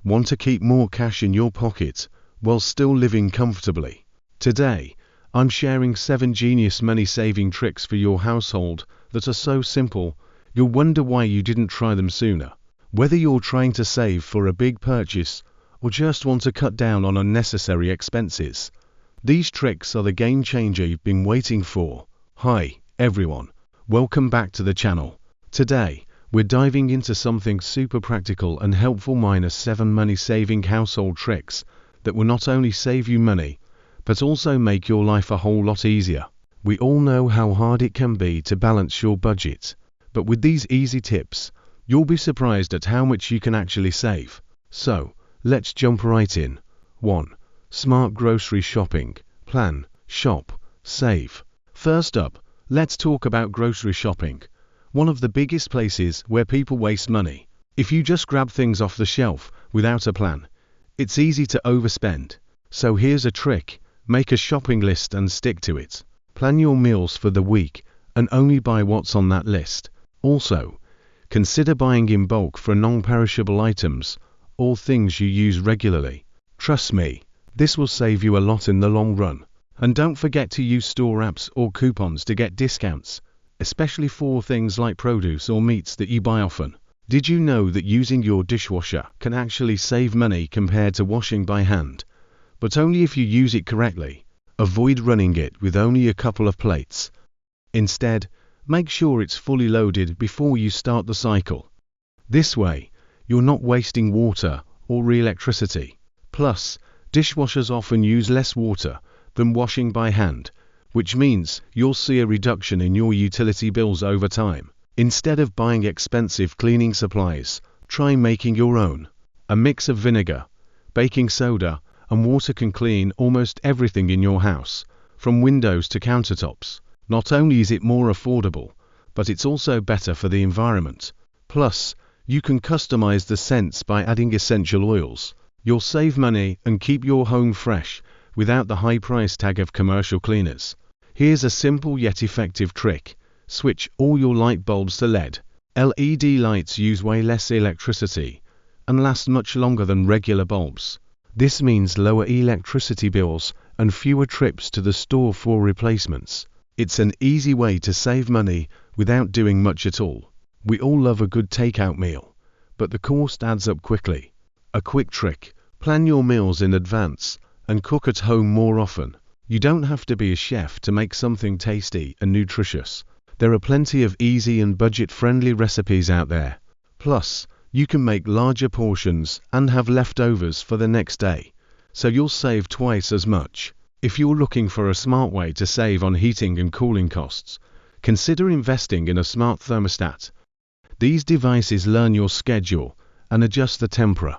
Want to keep more cash in your pocket while still living comfortably? Today, I'm sharing 7 genius money-saving tricks for your household that are so simple, you'll wonder why you didn't try them sooner. Whether you're trying to save for a big purchase or just want to cut down on unnecessary expenses, these tricks are the game changer you've been waiting for. Hi, everyone. Welcome back to the channel. Today, we're diving into something super practical and helpful -7 money-saving household tricks that will not only save you money, but also make your life a whole lot easier. We all know how hard it can be to balance your budget, but with these easy tips, you'll be surprised at how much you can actually save. So, let's jump right in. 1. Smart grocery shopping. Plan, shop, save. First up, let's talk about grocery shopping. One of the biggest places where people waste money. If you just grab things off the shelf without a plan, it's easy to overspend. So here's a trick. Make a shopping list and stick to it. Plan your meals for the week and only buy what's on that list. Also, consider buying in bulk for non-perishable items or things you use regularly. Trust me, this will save you a lot in the long run. And don't forget to use store apps or coupons to get discounts, especially for things like produce or meats that you buy often. Did you know that using your dishwasher can actually save money compared to washing by hand? But only if you use it correctly. Avoid running it with only a couple of plates. Instead, make sure it's fully loaded before you start the cycle. This way, you're not wasting water or electricity. Plus, dishwashers often use less water than washing by hand, which means you'll see a reduction in your utility bills over time. Instead of buying expensive cleaning supplies, try making your own. A mix of vinegar, baking soda, and water can clean almost everything in your house, from windows to countertops. Not only is it more affordable, but it's also better for the environment. Plus, you can customize the scents by adding essential oils. You'll save money and keep your home fresh without the high price tag of commercial cleaners. Here's a simple yet effective trick. Switch all your light bulbs to LED. LED lights use way less electricity and last much longer than regular bulbs. This means lower electricity bills and fewer trips to the store for replacements. It's an easy way to save money without doing much at all. We all love a good takeout meal, but the cost adds up quickly. A quick trick: plan your meals in advance and cook at home more often. You don't have to be a chef to make something tasty and nutritious. There are plenty of easy and budget-friendly recipes out there. Plus, you can make larger portions and have leftovers for the next day, so you'll save twice as much. If you're looking for a smart way to save on heating and cooling costs, consider investing in a smart thermostat. These devices learn your schedule and adjust the temperature